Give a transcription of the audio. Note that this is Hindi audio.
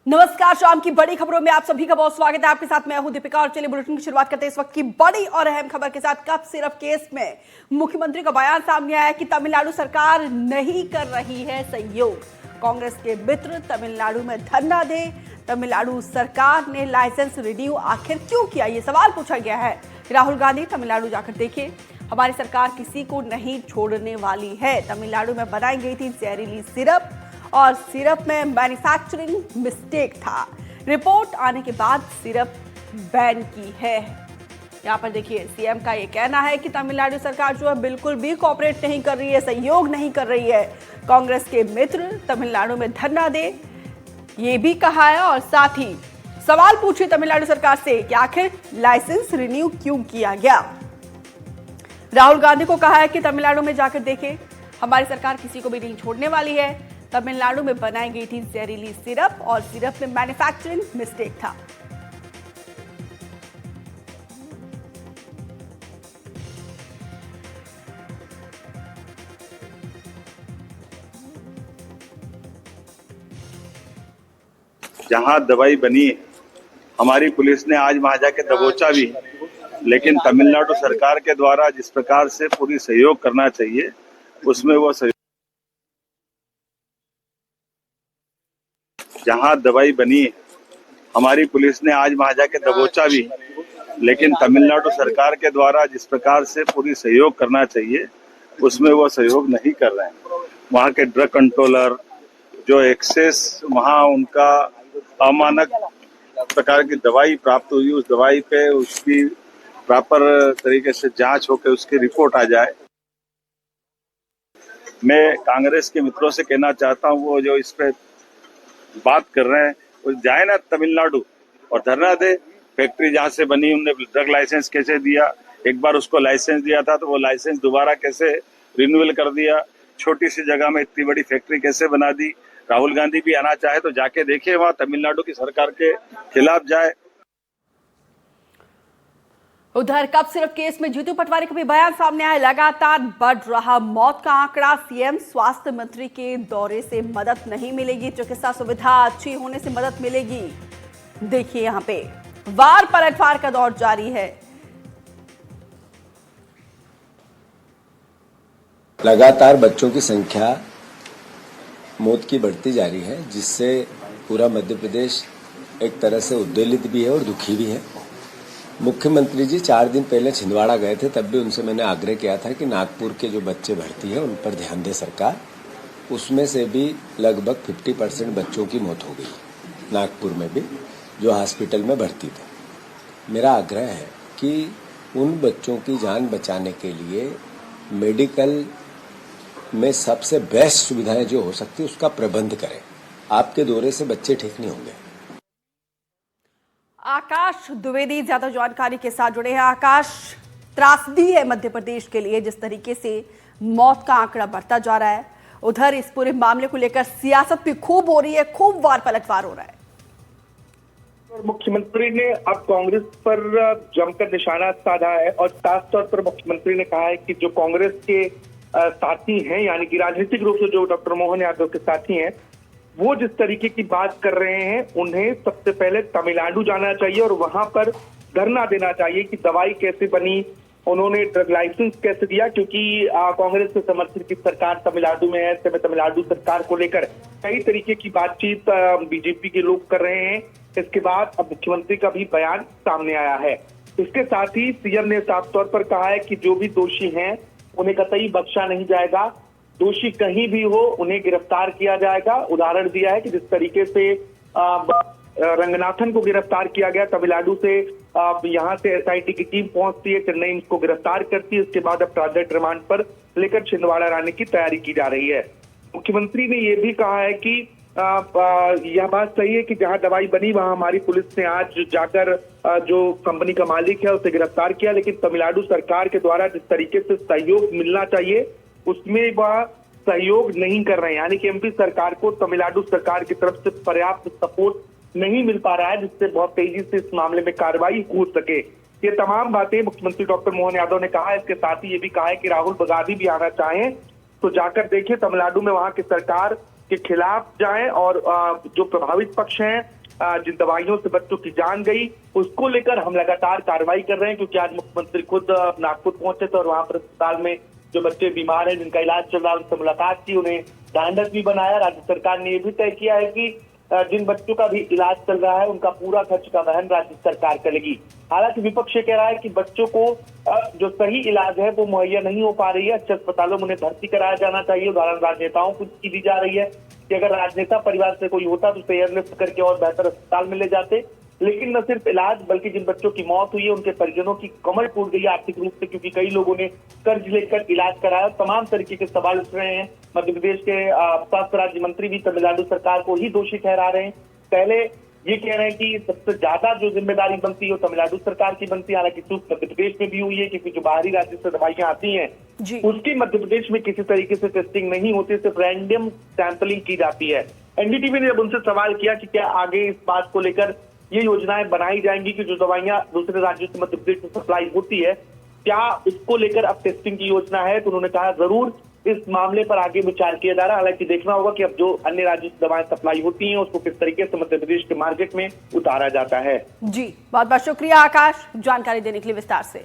नमस्कार, शाम की बड़ी खबरों में आप सभी का बहुत स्वागत है। आपके साथ मैं हूं दीपिका और चलिए बुलेटिन की शुरुआत करते हैं इस वक्त की बड़ी और अहम खबर के साथ। कप सिरप केस में मुख्यमंत्री का बयान सामने आया कि तमिलनाडु सरकार नहीं कर रही है सहयोग। कांग्रेस के मित्र तमिलनाडु में धरना दे। तमिलनाडु सरकार ने लाइसेंस रिन्यू आखिर क्यों किया, ये सवाल पूछा गया है। राहुल गांधी तमिलनाडु जाकर देखे, हमारी सरकार किसी को नहीं छोड़ने वाली है। तमिलनाडु में बनाई गई थी जहरीली सिरप और सिरप में मैन्युफैक्चरिंग मिस्टेक था। रिपोर्ट आने के बाद सिरप बैन की है। यहाँ पर देखिए, सीएम का ये कहना है कि तमिलनाडु सरकार जो है बिल्कुल भी कोऑपरेट नहीं कर रही है, सहयोग नहीं कर रही है। कांग्रेस के मित्र तमिलनाडु में धरना दे, ये भी कहा है और साथ ही सवाल पूछे तमिलनाडु सरकार से कि आखिर लाइसेंस रिन्यू क्यों किया गया। राहुल गांधी को कहा है कि तमिलनाडु में जाकर देखें, हमारी सरकार किसी को भी नहीं छोड़ने वाली है। तमिलनाडु में बनाई गई थी जहरीली सिरप और सिरप में मैन्युफैक्चरिंग मिस्टेक था। जहां दवाई बनी हमारी पुलिस ने आज वहां जाके दबोचा भी, लेकिन तमिलनाडु सरकार के द्वारा जिस प्रकार से पूरी सहयोग करना चाहिए उसमें वो सहयोग। जहां दवाई बनी हमारी पुलिस ने आज वहां जाके दबोचा भी, लेकिन तमिलनाडु सरकार के द्वारा जिस प्रकार से पूरी सहयोग करना चाहिए उसमें वो सहयोग नहीं कर रहे हैं। वहां के ड्रग कंट्रोलर जो एक्सेस वहां उनका अमानक प्रकार की दवाई प्राप्त हुई, उस दवाई पे उसकी प्रॉपर तरीके से जांच होकर उसकी रिपोर्ट आ जाए। मैं कांग्रेस के मित्रों से कहना चाहता हूं, वो जो इस पे बात कर रहे हैं वो जाए ना तमिलनाडु और धरना दे। फैक्ट्री जहां से बनी उन्होंने ड्रग लाइसेंस कैसे दिया, एक बार उसको लाइसेंस दिया था तो वो लाइसेंस दोबारा कैसे रिन्यूअल कर दिया, छोटी सी जगह में इतनी बड़ी फैक्ट्री कैसे बना दी। राहुल गांधी भी आना चाहे तो जाके देखे, वहां तमिलनाडु की सरकार के खिलाफ जाए। उधर कप सिरप केस में जीतू पटवारी का भी बयान सामने आया। लगातार बढ़ रहा मौत का आंकड़ा। सीएम स्वास्थ्य मंत्री के दौरे से मदद नहीं मिलेगी, चिकित्सा सुविधा अच्छी होने से मदद मिलेगी। देखिए यहाँ पे वार पलटवार का दौर जारी है। लगातार बच्चों की संख्या मौत की बढ़ती जा रही है, जिससे पूरा मध्य प्रदेश एक तरह से उद्वेलित भी है और दुखी भी है। मुख्यमंत्री जी 4 दिन पहले छिंदवाड़ा गए थे, तब भी उनसे मैंने आग्रह किया था कि नागपुर के जो बच्चे भर्ती हैं उन पर ध्यान दे सरकार। उसमें से भी लगभग 50% बच्चों की मौत हो गई नागपुर में भी, जो हॉस्पिटल में भर्ती थे। मेरा आग्रह है कि उन बच्चों की जान बचाने के लिए मेडिकल में सबसे बेस्ट सुविधाएं जो हो सकती है उसका प्रबंध करें। आपके दौरे से बच्चे ठीक नहीं होंगे। आकाश द्विवेदी ज्यादा जानकारी के साथ जुड़े हैं। आकाश, त्रासदी है मध्य प्रदेश के लिए जिस तरीके से मौत का आंकड़ा बढ़ता जा रहा है, उधर इस पूरे मामले को लेकर सियासत भी खूब हो रही है, खूब वार पलटवार हो रहा है। मुख्यमंत्री ने अब कांग्रेस पर जमकर निशाना साधा है और खास तौर पर मुख्यमंत्री ने कहा है कि जो कांग्रेस के साथी हैं, यानी कि राजनीतिक रूप से जो डॉक्टर मोहन यादव के साथी हैं, वो जिस तरीके की बात कर रहे हैं, उन्हें सबसे पहले तमिलनाडु जाना चाहिए और वहां पर धरना देना चाहिए कि दवाई कैसे बनी, उन्होंने ड्रग लाइसेंस कैसे दिया। क्योंकि कांग्रेस से समर्थित की सरकार तमिलनाडु में है, ऐसे में तमिलनाडु सरकार को लेकर कई तरीके की बातचीत बीजेपी के लोग कर रहे हैं। इसके बाद अब मुख्यमंत्री का भी बयान सामने आया है। इसके साथ ही सीएम ने साफ तौर पर कहा है कि जो भी दोषी हैं उन्हें कतई बख्शा नहीं जाएगा, दोषी कहीं भी हो उन्हें गिरफ्तार किया जाएगा। उदाहरण दिया है कि जिस तरीके से रंगनाथन को गिरफ्तार किया गया तमिलनाडु से, यहाँ से एसआईटी की टीम पहुंचती है, चेन्नई इसको गिरफ्तार करती है, उसके बाद अब टारगेट रिमांड पर लेकर छिंदवाड़ा लाने की तैयारी की जा रही है। मुख्यमंत्री ने यह भी कहा है कि यह बात सही है कि जहां दवाई बनी वहां हमारी पुलिस ने आज जाकर जो कंपनी का मालिक है उसे गिरफ्तार किया, लेकिन तमिलनाडु सरकार के द्वारा जिस तरीके से सहयोग मिलना चाहिए उसमें वह सहयोग नहीं कर रहे हैं। यानी कि एमपी सरकार को तमिलनाडु सरकार की तरफ से पर्याप्त सपोर्ट नहीं मिल पा रहा है, जिससे बहुत तेजी से इस मामले में कार्रवाई हो सके। ये तमाम बातें मुख्यमंत्री डॉक्टर मोहन यादव ने कहा है। इसके साथ ही ये भी कहा है कि राहुल गांधी भी आना चाहें तो जाकर देखिए तमिलनाडु में वहां की सरकार के खिलाफ जाएं और जो प्रभावित पक्ष हैं, जिन दवाइयों से बच्चों की जान गई, उसको लेकर हम लगातार कार्रवाई कर रहे हैं। क्योंकि आज मुख्यमंत्री खुद नागपुर पहुंचे थे और वहां पर अस्पताल में जो बच्चे बीमार हैं, जिनका इलाज चल रहा है, उनसे मुलाकात की, उन्हें ढांढस भी बनाया। राज्य सरकार ने ये भी तय किया है कि जिन बच्चों का भी इलाज चल रहा है उनका पूरा खर्च का वहन राज्य सरकार करेगी। हालांकि विपक्ष ये कह रहा है कि बच्चों को जो सही इलाज है वो मुहैया नहीं हो पा रही है, अच्छे अस्पतालों में उन्हें भर्ती कराया जाना चाहिए। उदाहरण राजनेताओं को की दी जा रही है कि अगर राजनेता परिवार से कोई होता तो उसे एयरलिफ्ट करके और बेहतर अस्पताल में ले जाते। लेकिन न सिर्फ इलाज बल्कि जिन बच्चों की मौत हुई है उनके परिजनों की कमर टूट गई आर्थिक रूप से, क्योंकि कई लोगों ने कर्ज लेकर इलाज कराया। तमाम तरीके के सवाल उठ रहे हैं। मध्य प्रदेश के स्वास्थ्य राज्य मंत्री भी तमिलनाडु सरकार को ही दोषी ठहरा रहे हैं। पहले ये कह रहे हैं कि सबसे ज्यादा जो जिम्मेदारी बनती है वो तमिलनाडु सरकार की बनती है। हालांकि चूक मध्य प्रदेश में भी हुई है, क्योंकि जो बाहरी राज्य से दवाइयां आती हैं उसकी मध्य प्रदेश में किसी तरीके से टेस्टिंग नहीं होती, सिर्फ रैंडम सैंपलिंग की जाती है। एनडीटीवी ने जब उनसे सवाल किया कि क्या आगे इस बात को लेकर ये योजनाएं बनाई जाएंगी कि जो दवाइयां दूसरे राज्यों से मध्य प्रदेश में सप्लाई होती है, क्या उसको लेकर अब टेस्टिंग की योजना है, तो उन्होंने कहा जरूर इस मामले पर आगे विचार किया जा रहा है। हालांकि देखना होगा कि अब जो अन्य राज्यों से दवाएं सप्लाई होती हैं उसको किस तरीके से मध्य प्रदेश के मार्केट में उतारा जाता है। जी बहुत बहुत शुक्रिया आकाश, जानकारी देने के लिए विस्तार से।